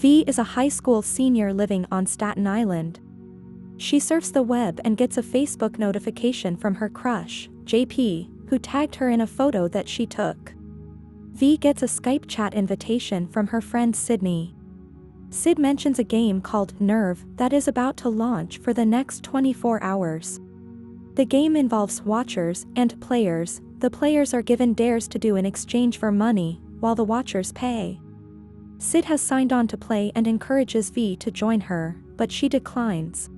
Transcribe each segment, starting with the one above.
V is a high school senior living on Staten Island. She surfs the web and gets a Facebook notification from her crush, JP, who tagged her in a photo that she took. V gets a Skype chat invitation from her friend Sydney. Sid mentions a game called Nerve that is about to launch for the next 24 hours. The game involves watchers and players. The players are given dares to do in exchange for money, while the watchers pay. Sid has signed on to play and encourages V to join her, but she declines.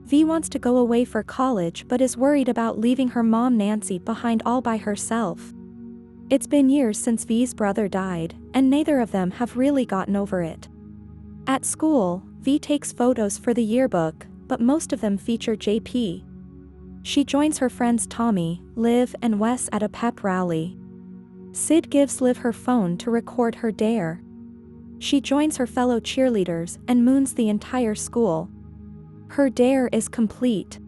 V wants to go away for college but is worried about leaving her mom Nancy behind all by herself. It's been years since V's brother died, and neither of them have really gotten over it. At school, V takes photos for the yearbook, but most of them feature JP. She joins her friends Tommy, Liv and Wes at a pep rally. Sid gives Liv her phone to record her dare. She joins her fellow cheerleaders and moons the entire school. Her dare is complete.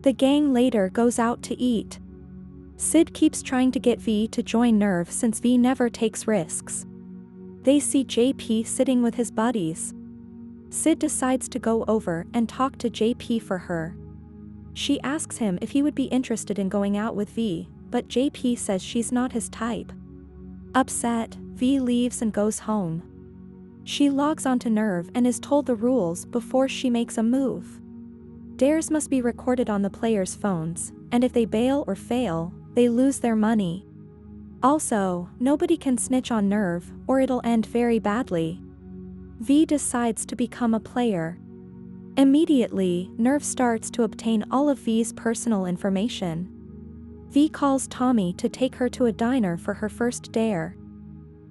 The gang later goes out to eat. Sid keeps trying to get V to join Nerve since V never takes risks. They see JP sitting with his buddies. Sid decides to go over and talk to JP for her. She asks him if he would be interested in going out with V, but JP says she's not his type. Upset, V leaves and goes home. She logs onto Nerve and is told the rules before she makes a move. Dares must be recorded on the players' phones, and if they bail or fail, they lose their money. Also, nobody can snitch on Nerve or it'll end very badly. V decides to become a player. Immediately, Nerve starts to obtain all of V's personal information. V calls Tommy to take her to a diner for her first dare.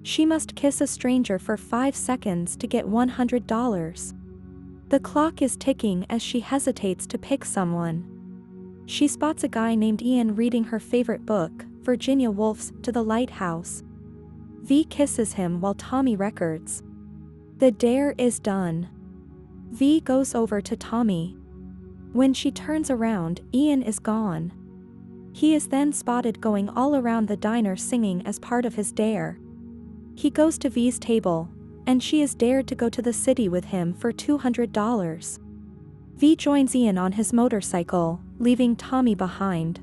She must kiss a stranger for 5 seconds to get $100. The clock is ticking as she hesitates to pick someone. She spots a guy named Ian reading her favorite book, Virginia Woolf's To the Lighthouse. V kisses him while Tommy records. The dare is done. V goes over to Tommy. When she turns around, Ian is gone. He is then spotted going all around the diner singing as part of his dare. He goes to V's table, and she is dared to go to the city with him for $200. V joins Ian on his motorcycle, leaving Tommy behind.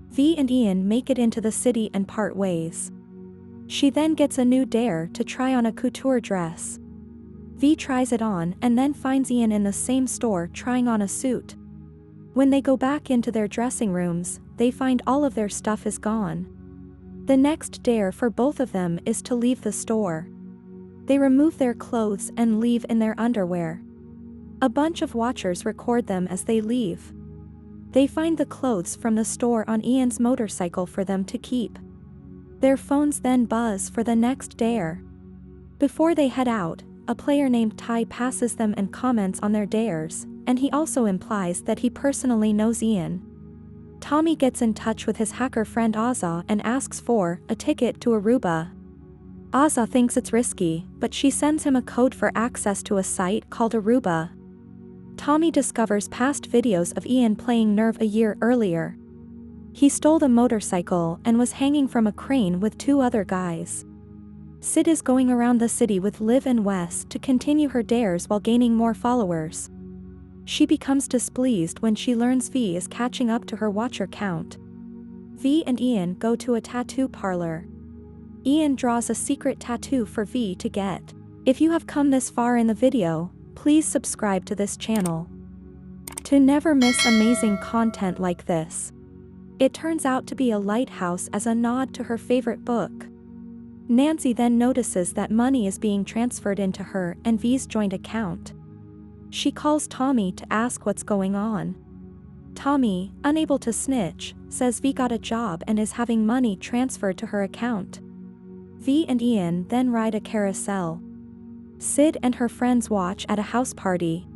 V and Ian make it into the city and part ways. She then gets a new dare to try on a couture dress. V tries it on and then finds Ian in the same store trying on a suit. When they go back into their dressing rooms, they find all of their stuff is gone. The next dare for both of them is to leave the store. They remove their clothes and leave in their underwear. A bunch of watchers record them as they leave. They find the clothes from the store on Ian's motorcycle for them to keep. Their phones then buzz for the next dare. Before they head out, a player named Ty passes them and comments on their dares, and he also implies that he personally knows Ian. Tommy gets in touch with his hacker friend Azza and asks for a ticket to Aruba. Azza thinks it's risky, but she sends him a code for access to a site called Aruba. Tommy discovers past videos of Ian playing Nerve a year earlier. He stole the motorcycle and was hanging from a crane with 2 other guys. Sid is going around the city with Liv and Wes to continue her dares while gaining more followers. She becomes displeased when she learns V is catching up to her watcher count. V and Ian go to a tattoo parlor. Ian draws a secret tattoo for V to get. If you have come this far in the video, please subscribe to this channel to never miss amazing content like this. It turns out to be a lighthouse as a nod to her favorite book. Nancy then notices that money is being transferred into her and V's joint account. She calls Tommy to ask what's going on. Tommy, unable to snitch, says V got a job and is having money transferred to her account. V and Ian then ride a carousel. Sid and her friends watch at a house party.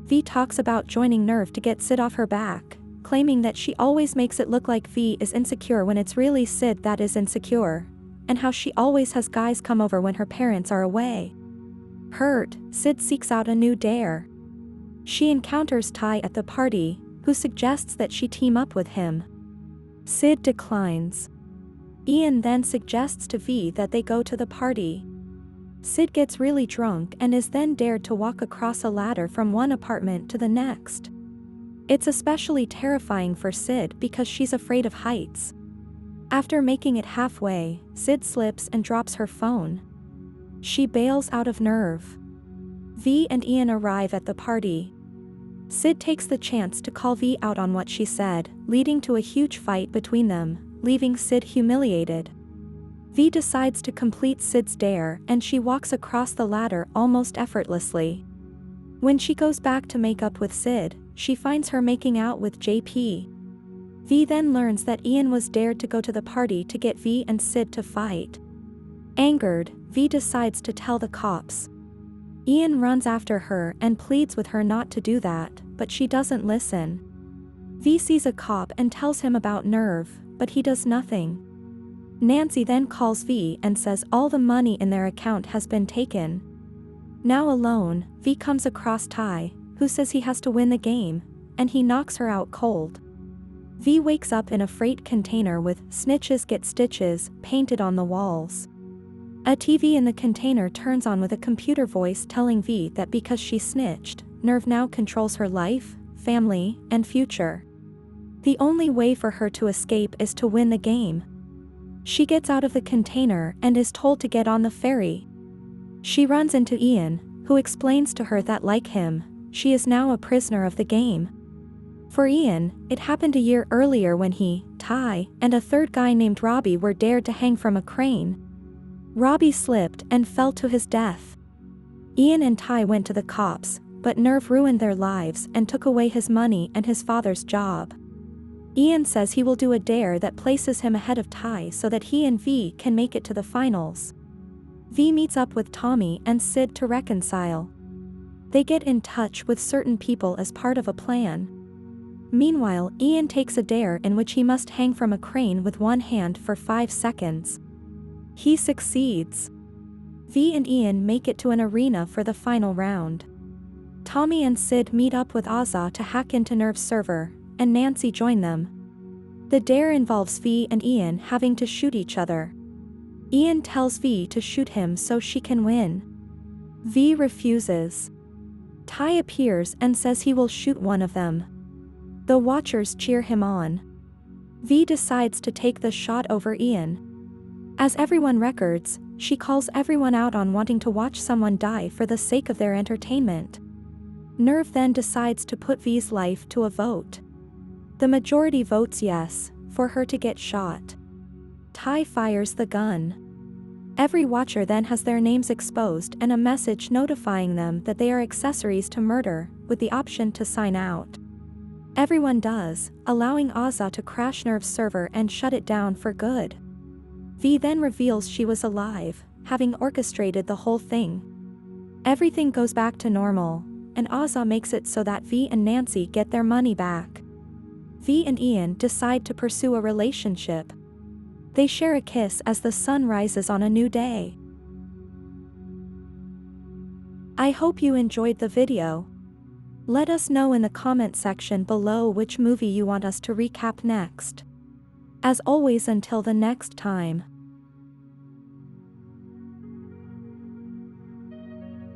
V talks about joining Nerve to get Sid off her back, claiming that she always makes it look like V is insecure when it's really Sid that is insecure, and how she always has guys come over when her parents are away. Hurt, Sid seeks out a new dare. She encounters Ty at the party, who suggests that she team up with him. Sid declines. Ian then suggests to V that they go to the party. Sid gets really drunk and is then dared to walk across a ladder from one apartment to the next. It's especially terrifying for Sid because she's afraid of heights. After making it halfway, Sid slips and drops her phone. She bails out of nerve. V and Ian arrive at the party. Sid takes the chance to call V out on what she said, leading to a huge fight between them, leaving Sid humiliated. V decides to complete Sid's dare and she walks across the ladder almost effortlessly. When she goes back to make up with Sid, she finds her making out with JP. V then learns that Ian was dared to go to the party to get V and Sid to fight. Angered, V decides to tell the cops. Ian runs after her and pleads with her not to do that, but she doesn't listen. V sees a cop and tells him about Nerve, but he does nothing. Nancy then calls V and says all the money in their account has been taken. Now alone, V comes across Ty, who says he has to win the game, and he knocks her out cold. V wakes up in a freight container with "Snitches Get Stitches" painted on the walls. A TV in the container turns on with a computer voice telling V that because she snitched, Nerve now controls her life, family, and future. The only way for her to escape is to win the game. She gets out of the container and is told to get on the ferry. She runs into Ian, who explains to her that like him, she is now a prisoner of the game. For Ian, it happened a year earlier when he, Ty, and a third guy named Robbie were dared to hang from a crane. Robbie slipped and fell to his death. Ian and Ty went to the cops, but Nerve ruined their lives and took away his money and his father's job. Ian says he will do a dare that places him ahead of Ty so that he and V can make it to the finals. V meets up with Tommy and Sid to reconcile. They get in touch with certain people as part of a plan. Meanwhile, Ian takes a dare in which he must hang from a crane with one hand for 5 seconds. He succeeds. V and Ian make it to an arena for the final round. Tommy and Sid meet up with Azza to hack into Nerve's server, and Nancy join them. The dare involves V and Ian having to shoot each other. Ian tells V to shoot him so she can win. V refuses. Ty appears and says he will shoot one of them. The watchers cheer him on. V decides to take the shot over Ian. As everyone records, she calls everyone out on wanting to watch someone die for the sake of their entertainment. Nerve then decides to put V's life to a vote. The majority votes yes, for her to get shot. Ty fires the gun. Every watcher then has their names exposed and a message notifying them that they are accessories to murder, with the option to sign out. Everyone does, allowing Azza to crash Nerve's server and shut it down for good. V then reveals she was alive, having orchestrated the whole thing. Everything goes back to normal, and Azza makes it so that V and Nancy get their money back. V and Ian decide to pursue a relationship. They share a kiss as the sun rises on a new day. I hope you enjoyed the video. Let us know in the comment section below which movie you want us to recap next. As always, until the next time.